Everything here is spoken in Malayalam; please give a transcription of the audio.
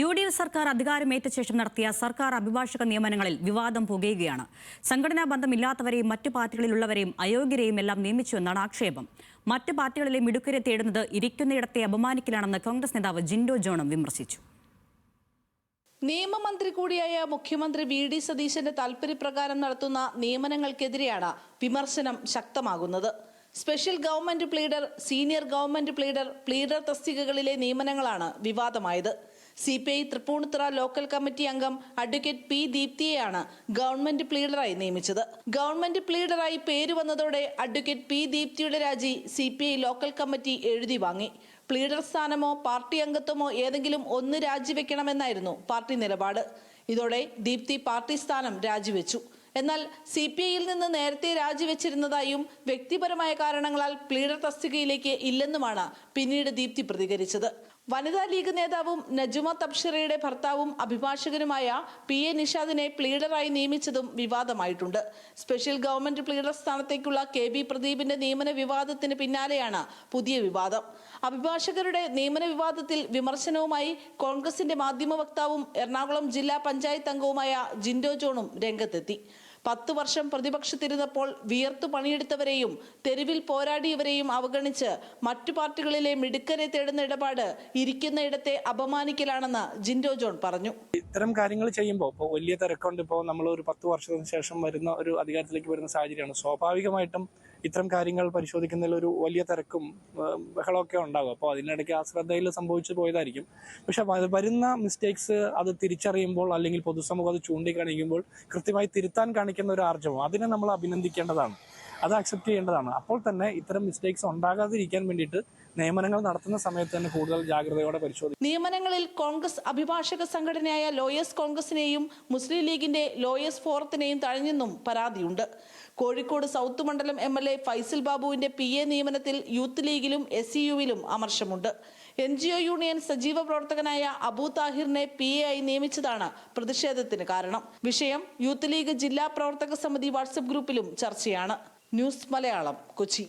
UDF സർക്കാർ അധികാരമേറ്റ ശേഷം നടത്തിയ സർക്കാർ അഭിഭാഷക നിയമനങ്ങളിൽ വിവാദം പുകയുകയാണ്. സംഘടനാ ബന്ധമില്ലാത്തവരെയും മറ്റു പാർട്ടികളിലുള്ളവരെയും അയോഗ്യരെയും എല്ലാം നിയമിച്ചുവെന്നാണ് ആക്ഷേപം. മറ്റു പാർട്ടികളിലെ മിടുക്കരെ തേടുന്നത് ഇരിക്കുന്നയിടത്തെ അപമാനിക്കലാണെന്ന് കോൺഗ്രസ് നേതാവ് ജിൻഡോ ജോണും വിമർശിച്ചു. നിയമമന്ത്രി കൂടിയായ മുഖ്യമന്ത്രി VD സതീശന്റെ താൽപര്യപ്രകാരം നടത്തുന്ന നിയമനങ്ങൾക്കെതിരെയാണ് വിമർശനം ശക്തമാകുന്നത്. Special government pleader, senior government pleader തസ്തികകളിലെ നിയമനങ്ങളാണ് വിവാദമായത്. CPI തൃപ്പൂണിത്തുറ ലോക്കൽ കമ്മിറ്റി അംഗം അഡ്വക്കേറ്റ് P. ദീപ്തിയെയാണ് ഗവൺമെന്റ് പ്ലീഡറായി നിയമിച്ചത്. ഗവൺമെന്റ് പ്ലീഡറായി പേര് വന്നതോടെ അഡ്വക്കേറ്റ് P. ദീപ്തിയുടെ രാജി CPI ലോക്കൽ കമ്മിറ്റി എഴുതി വാങ്ങി. പ്ലീഡർ സ്ഥാനമോ പാർട്ടി അംഗത്വമോ ഏതെങ്കിലും ഒന്ന് രാജിവെക്കണമെന്നായിരുന്നു പാർട്ടി നിലപാട്. ഇതോടെ ദീപ്തി പാർട്ടി സ്ഥാനം രാജിവെച്ചു. എന്നാൽ CPIയിൽ നിന്ന് നേരത്തെ രാജിവെച്ചിരുന്നതായും വ്യക്തിപരമായ കാരണങ്ങളാൽ പ്ലീഡർ തസ്തികയിലേക്ക് ഇല്ലെന്നുമാണ് പിന്നീട് ദീപ്തി പ്രതികരിച്ചത്. വനിതാ ലീഗ് നേതാവും നജുമ തബ്ഷിറയുടെ ഭർത്താവും അഭിഭാഷകനുമായ PA നിഷാദിനെ പ്ലീഡറായി നിയമിച്ചതും വിവാദമായിട്ടുണ്ട്. സ്പെഷ്യൽ ഗവൺമെന്റ് പ്ലീഡർ സ്ഥാനത്തേക്കുള്ള KB പ്രദീപിന്റെ നിയമന വിവാദത്തിന് പിന്നാലെയാണ് പുതിയ വിവാദം. അഭിഭാഷകരുടെ നിയമന വിവാദത്തിൽ വിമർശനവുമായി കോൺഗ്രസിന്റെ മാധ്യമ വക്താവും എറണാകുളം ജില്ലാ പഞ്ചായത്ത് അംഗവുമായ ജിൻഡോ ജോണും രംഗത്തെത്തി. 10 വർഷം പ്രതിപക്ഷത്തിരുന്നപ്പോൾ വിയർത്തു പണിയെടുത്തവരെയും തെരുവിൽ പോരാടിയവരെയും അവഗണിച്ച് മറ്റു പാർട്ടികളിലെ മിടുക്കരെ തേടുന്ന ഇടപാട് ഇരിക്കുന്നയിടത്തെ അപമാനിക്കലാണെന്ന് ജിൻഡോ ജോൺ പറഞ്ഞു. ഇത്തരം കാര്യങ്ങൾ ചെയ്യുമ്പോൾ ഇപ്പോൾ വലിയ തിരക്കുണ്ട്. ഇപ്പോൾ നമ്മൾ ഒരു 10 വർഷത്തിന് ശേഷം വരുന്ന ഒരു അധികാരത്തിലേക്ക് വരുന്ന സാഹചര്യമാണ്. സ്വാഭാവികമായിട്ടും ഇത്തരം കാര്യങ്ങൾ പരിശോധിക്കുന്നതിൽ ഒരു വലിയ തിരക്കും ബഹളമൊക്കെ ഉണ്ടാകും. അപ്പോൾ അതിനിടയ്ക്ക് അശ്രദ്ധയിൽ സംഭവിച്ചു പോയതായിരിക്കും. പക്ഷെ വരുന്ന മിസ്റ്റേക്സ് അത് തിരിച്ചറിയുമ്പോൾ അല്ലെങ്കിൽ പൊതുസമൂഹം അത് ചൂണ്ടിക്കാണിക്കുമ്പോൾ കൃത്യമായി തിരുത്താൻ കാണിക്കുന്ന ഒരു ആർജവം, അതിനെ നമ്മൾ അഭിനന്ദിക്കേണ്ടതാണ്, അത് അക്സെപ്റ്റ് ചെയ്യേണ്ടതാണ്. അപ്പോൾ തന്നെ ഇത്തരം മിസ്റ്റേക്സ് ഉണ്ടാകാതിരിക്കാൻ വേണ്ടിയിട്ട് നിയമനങ്ങൾ നടത്തുന്ന സമയത്ത് തന്നെ കൂടുതൽ ജാഗ്രതയോടെ പരിശോധിക്കും. നിയമനങ്ങളിൽ കോൺഗ്രസ് അഭിഭാഷക സംഘടനയായ ലോയേഴ്സ് കോൺഗ്രസിനെയും മുസ്ലിം ലീഗിന്റെ ലോയേഴ്സ് ഫോറത്തിനെയും തഴഞ്ഞെന്നും പരാതിയുണ്ട്. കോഴിക്കോട് സൗത്ത് മണ്ഡലം MLA ഫൈസൽ ബാബുവിന്റെ PA നിയമനത്തിൽ യൂത്ത് ലീഗിലും SCUവിലും അമർഷമുണ്ട്. NGO യൂണിയൻ സജീവ പ്രവർത്തകനായ അബു താഹിറിനെ PA ആയി നിയമിച്ചതാണ് പ്രതിഷേധത്തിന് കാരണം. വിഷയം യൂത്ത് ലീഗ് ജില്ലാ പ്രവർത്തക സമിതി വാട്സ്ആപ്പ് ഗ്രൂപ്പിലും ചർച്ചയാണ്. ന്യൂസ് മലയാളം, കൊച്ചി.